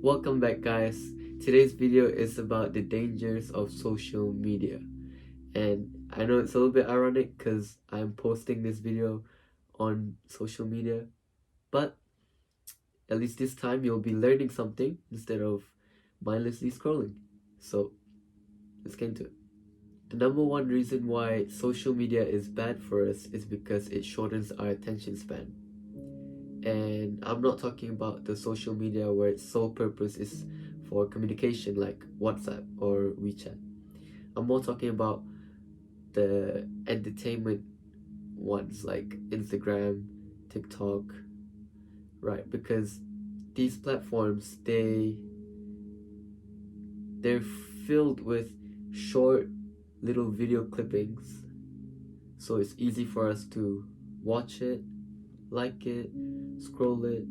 Welcome back, guys. Today's video is about the dangers of social media. And I know it's a little bit ironic because I'm posting this video on social media, but at least this time you'll be learning something instead of mindlessly scrolling. So let's get into it. The number one reason why social media is bad for us is because it shortens our attention span. And I'm not talking about the social media where its sole purpose is for communication like WhatsApp or WeChat. I'm more talking about the entertainment ones like Instagram, TikTok, right? Because these platforms they're filled with short little video clippings, so it's easy for us to watch it, like it, scroll it,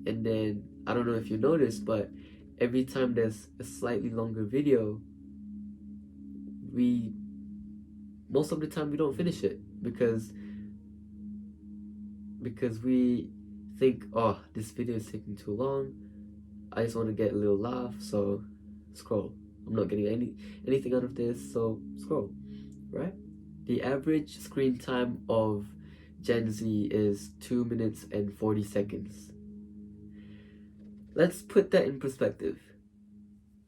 and then I don't know if you noticed, but every time there's a slightly longer video, most of the time we don't finish it because we think, oh, this video is taking too long, I just want to get a little laugh, so scroll. I'm not getting anything out of this, so scroll, right? The average screen time of Gen Z is 2 minutes and 40 seconds. Let's put that in perspective.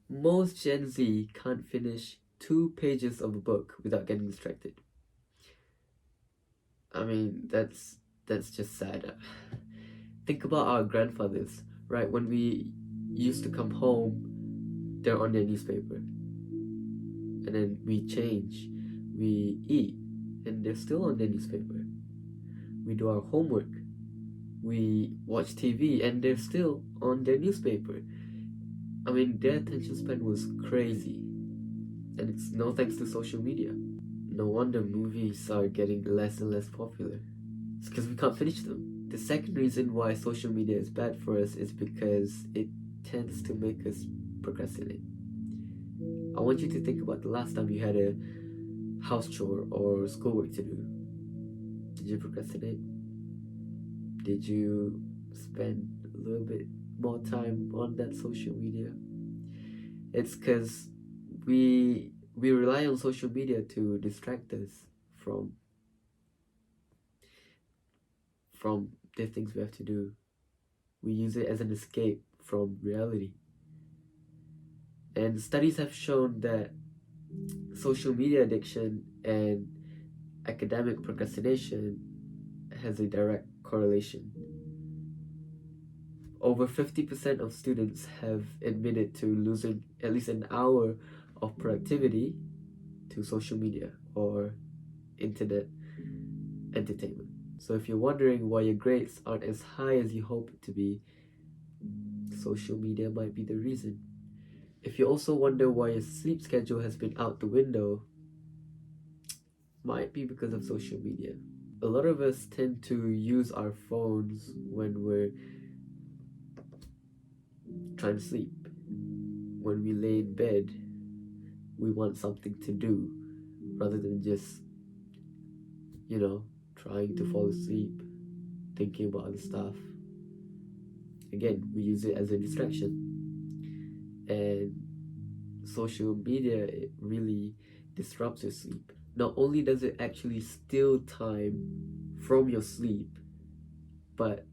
Most Gen Z can't finish 2 pages of a book without getting distracted. I mean, that's just sad. Think about our grandfathers, right? When we used to come home, they're on their newspaper. And then we change, we eat, and they're still on their newspaper. We do our homework, we watch TV, and they're still on their newspaper. I mean, their attention span was crazy. And it's no thanks to social media. No wonder movies are getting less and less popular. It's because we can't finish them. The second reason why social media is bad for us is because it tends to make us procrastinate. I want you to think about the last time you had a house chore or schoolwork to do. Did you procrastinate? Did you spend a little bit more time on that social media? It's because we rely on social media to distract us from the things we have to do. We use it as an escape from reality. And studies have shown that social media addiction and academic procrastination has a direct correlation. Over 50% of students have admitted to losing at least an hour of productivity to social media or internet entertainment. So if you're wondering why your grades aren't as high as you hope it to be, social media might be the reason. If you also wonder why your sleep schedule has been out the window, might be because of social media. A lot of us tend to use our phones when we're trying to sleep. When we lay in bed, we want something to do rather than just, trying to fall asleep, thinking about other stuff. Again, we use it as a distraction. And social media, it really disrupts your sleep. Not only does it actually steal time from your sleep, but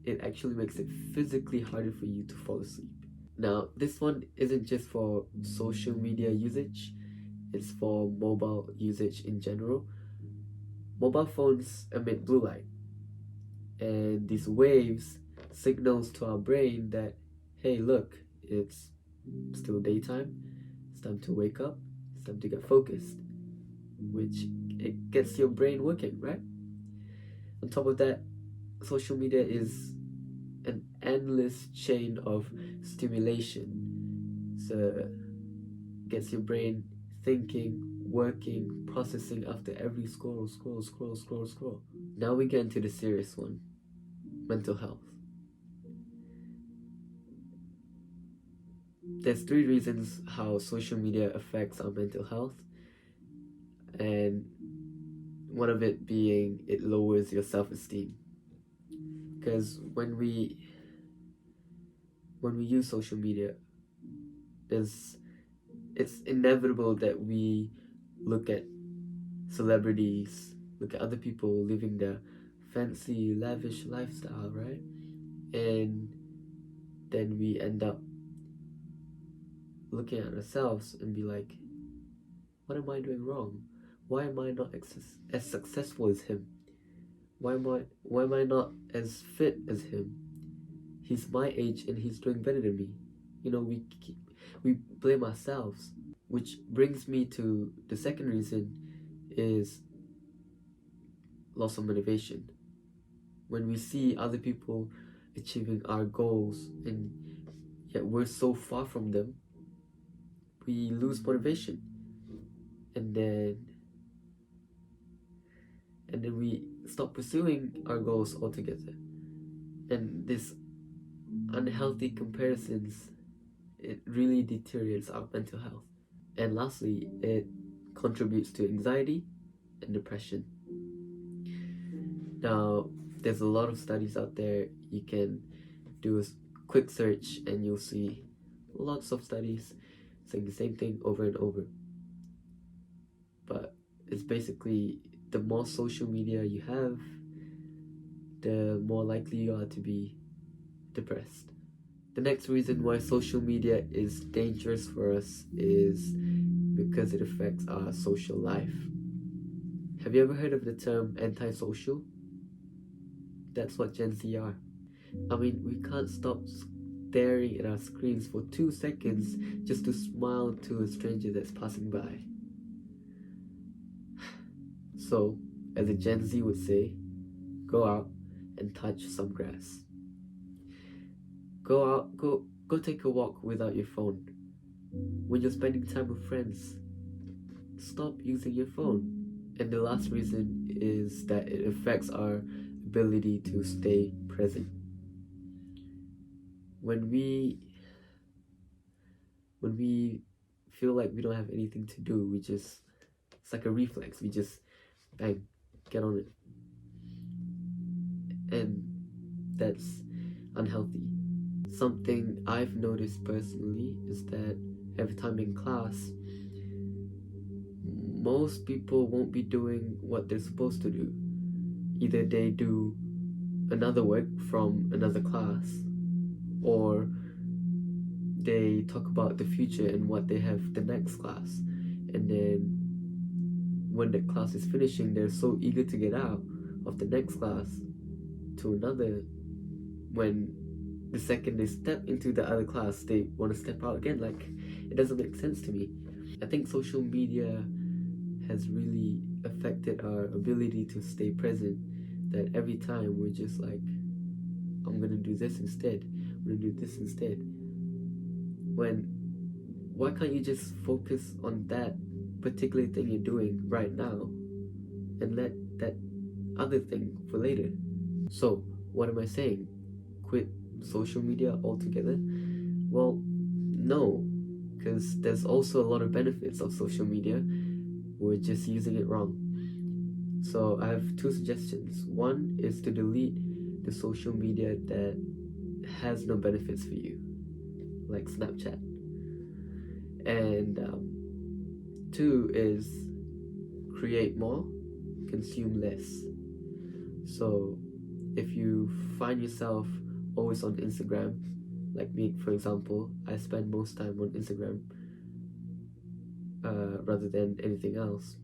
it actually makes it physically harder for you to fall asleep. Now, this one isn't just for social media usage, it's for mobile usage in general. Mobile phones emit blue light, and these waves signals to our brain that, hey, look, it's still daytime, it's time to wake up, it's time to get focused, which it gets your brain working, right? On top of that, social media is an endless chain of stimulation. So gets your brain thinking, working, processing after every scroll. Now we get into the serious one, mental health. There's 3 reasons how social media affects our mental health, and one of it being it lowers your self-esteem. Because when we when we use social media, it's inevitable that we look at celebrities, look at other people living their fancy, lavish lifestyle, right? And then we end up looking at ourselves and be like, what am I doing wrong? Why am I not as successful as him? Why am I not as fit as him? He's my age and he's doing better than me. You know, we blame ourselves, which brings me to the second reason is loss of motivation. When we see other people achieving our goals and yet we're so far from them, we lose motivation, and then we stop pursuing our goals altogether. And this unhealthy comparisons, it really deteriorates our mental health. And lastly, it contributes to anxiety and depression. Now, there's a lot of studies out there. You can do a quick search and you'll see lots of studies saying the same thing over and over. But it's basically the more social media you have, the more likely you are to be depressed. The next reason why social media is dangerous for us is because it affects our social life. Have you ever heard of the term antisocial? That's what Gen Z are. I mean, we can't stop staring at our screens for 2 seconds just to smile to a stranger that's passing by. So, as a Gen Z would say, go out and touch some grass. Go take a walk without your phone. When you're spending time with friends, stop using your phone. And the last reason is that it affects our ability to stay present. When we feel like we don't have anything to do, it's like a reflex. We just bang, get on it. And that's unhealthy. Something I've noticed personally is that every time in class, most people won't be doing what they're supposed to do. Either they do another work from another class, or they talk about the future and what they have the next class. And then when the class is finishing, they're so eager to get out of the next class to another. When the second they step into the other class, they want to step out again. Like, it doesn't make sense to me. I think social media has really affected our ability to stay present, that every time we're just like, I'm gonna do this instead, I'm gonna do this instead. Why can't you just focus on that particular thing you're doing right now and let that other thing for later? So what am I saying? Quit social media altogether? Well, no, because there's also a lot of benefits of social media. We're just using it wrong. So I have 2 suggestions. One is to delete the social media that has no benefits for you, like Snapchat. And 2 is create more, consume less. So if you find yourself always on Instagram, like me for example, I spend most time on Instagram rather than anything else.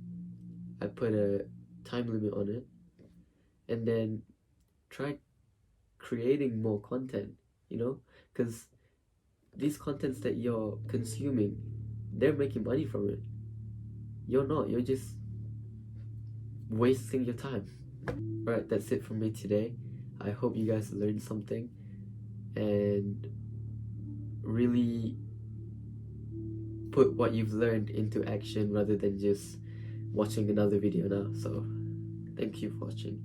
I put a time limit on it, and then try creating more content, because these contents that you're consuming, they're making money from it. You're not, you're just wasting your time. Alright, that's it from me today. I hope you guys learned something and really put what you've learned into action rather than just watching another video now. So thank you for watching.